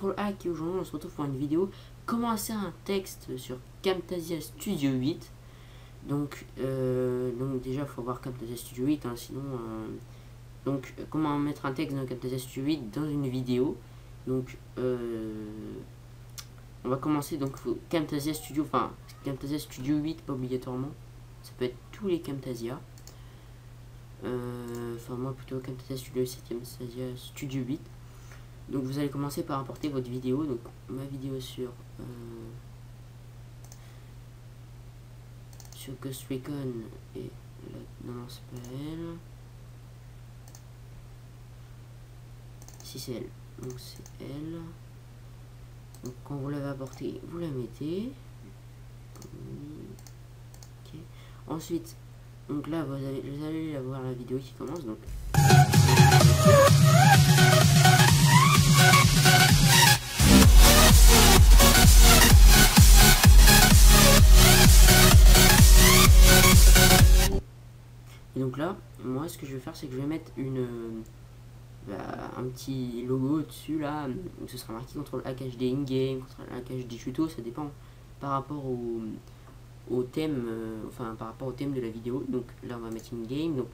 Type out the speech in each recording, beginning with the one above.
Control Hack et aujourd'hui on se retrouve pour une vidéo comment insérer un texte sur Camtasia Studio 8. Donc déjà il faut voir Camtasia Studio 8 hein, sinon donc comment mettre un texte dans Camtasia Studio 8 dans une vidéo. Donc on va commencer. Donc Camtasia Studio, enfin Camtasia Studio 8 pas obligatoirement, ça peut être tous les Camtasia, enfin moi plutôt Camtasia Studio 7, Camtasia Studio 8. Donc vous allez commencer par importer votre vidéo, donc ma vidéo sur Ghost Recon et la, non c'est pas elle, si c'est elle, donc c'est elle. Donc quand vous l'avez apporté, vous la mettez. Okay. Ensuite, donc là vous allez avoir la vidéo qui commence. Donc et donc là, moi ce que je vais faire, c'est que je vais mettre un petit logo dessus là, où ce sera marqué Control Hack HD in-game, Control Hack HD tuto, ça dépend par rapport au thème, enfin par rapport au thème de la vidéo. Donc là on va mettre in-game. Donc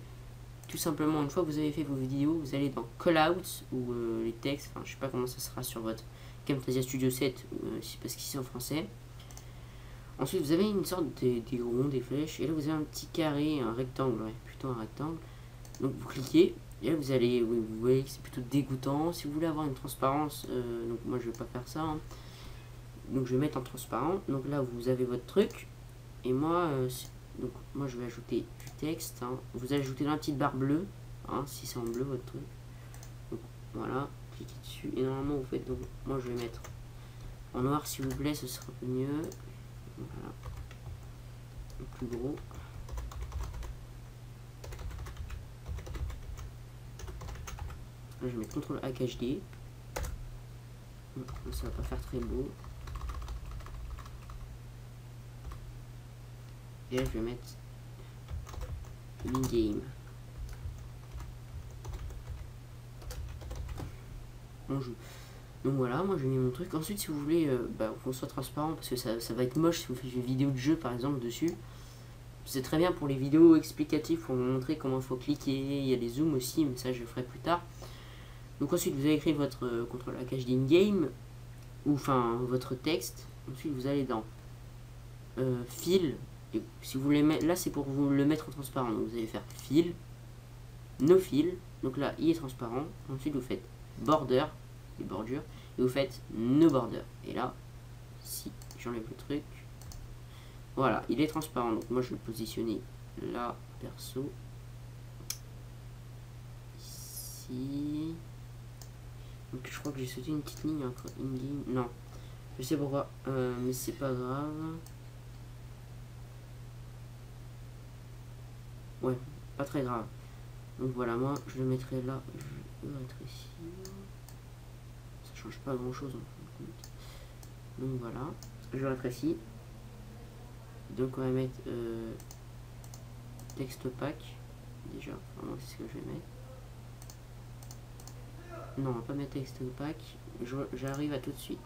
tout simplement, une fois que vous avez fait vos vidéos, vous allez dans Callouts ou les textes, enfin je sais pas comment ça sera sur votre Camtasia Studio 7, parce qu'ici c'est en français. Ensuite vous avez une sorte des ronds, des flèches, et là vous avez un petit carré, un rectangle, ouais, plutôt un rectangle. Donc vous cliquez, et là vous allez, oui, vous voyez que c'est plutôt dégoûtant. Si vous voulez avoir une transparence, donc moi je vais pas faire ça, hein. Donc je vais mettre en transparent. Donc là vous avez votre truc, et moi, donc moi je vais ajouter du texte, hein. Vous ajoutez dans la petite barre bleue, hein, si c'est en bleu votre truc. Donc voilà, cliquez dessus, et normalement vous faites, donc moi je vais mettre en noir s'il vous plaît, ce sera un peu mieux. Voilà, le plus gros. Là, je vais mettre Control Hack HD. Ça va pas faire très beau. Et là, je vais mettre in-game. On joue. Donc voilà, moi j'ai mis mon truc. Ensuite, si vous voulez qu'on soit transparent, parce que ça va être moche si vous faites une vidéo de jeu par exemple dessus. C'est très bien pour les vidéos explicatives pour vous montrer comment il faut cliquer. Il y a des zooms aussi, mais ça je le ferai plus tard. Donc ensuite vous allez écrire votre Control Hack HD in-game, ou enfin votre texte. Ensuite vous allez dans Fill, et si vous voulez mettre, là c'est pour vous le mettre en transparent, donc vous allez faire Fill, No Fill, donc là il est transparent. Ensuite vous faites Border, les bordures, et vous faites No Border, et là si j'enlève le truc, voilà, il est transparent. Donc moi je vais le positionner là perso, ici. Donc je crois que j'ai sauté une petite ligne entre in-game, non je sais pourquoi, mais c'est pas grave. Ouais, pas très grave. Donc voilà, moi je le mettrai là, je vais rétrécir, ça change pas grand chose en fin de compte. Donc voilà, je rétrécis. Donc on va mettre texte pack déjà, enfin, c'est ce que je vais mettre. Non, on va pas mettre texte pack, j'arrive à tout de suite.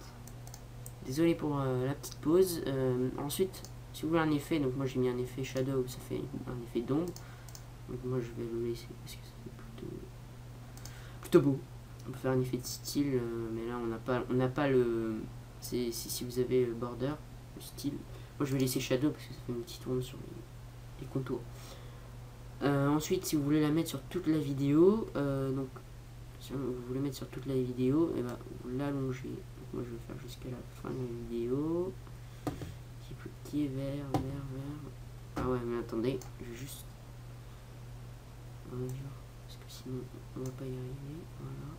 Désolé pour la petite pause. Ensuite, si vous voulez un effet, donc moi j'ai mis un effet shadow, ça fait un effet d'ombre. Donc moi je vais le laisser parce que ça fait plutôt beau. On peut faire un effet de style, mais là on n'a pas le. Si vous avez border, le style. Moi je vais laisser shadow parce que ça fait une petite ombre sur les contours. Ensuite, si vous voulez la mettre sur toute la vidéo, donc si vous voulez mettre sur toute la vidéo, et ben vous l'allongez. Donc moi je vais faire jusqu'à la fin de la vidéo. Petit vert. Ah ouais, mais attendez, je vais juste. Parce que sinon on va pas y arriver. Voilà.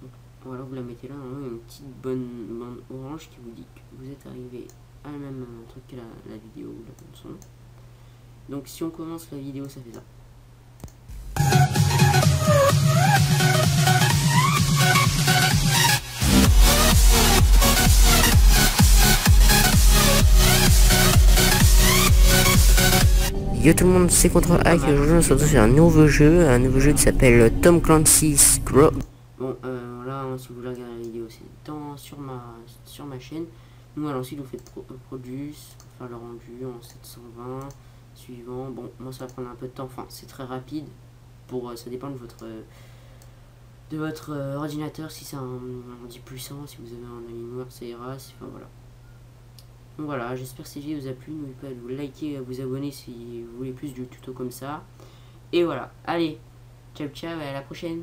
Donc, voilà, vous la mettez là, il y a une petite bonne bande orange qui vous dit que vous êtes arrivé à la même truc que la vidéo ou la bande son. Donc si on commence la vidéo, ça fait ça. Yo tout le monde, c'est Control Hack et aujourd'hui on se retrouve sur un nouveau jeu qui s'appelle Tom Clancy's Ghost. Bon, voilà, voilà, hein, si vous voulez regarder la vidéo, c'est sur ma chaîne. Donc voilà, ensuite vous faites produce pour faire le rendu en 720 suivant. Bon, moi ça va prendre un peu de temps, enfin c'est très rapide, ça dépend de votre ordinateur, si c'est un ordi puissant, si vous avez un Alienware, ça ira, enfin voilà. Donc voilà, j'espère que cette vidéo vous a plu, n'oubliez pas de vous liker, vous abonner si vous voulez plus de tutos comme ça. Et voilà, allez, ciao ciao et à la prochaine.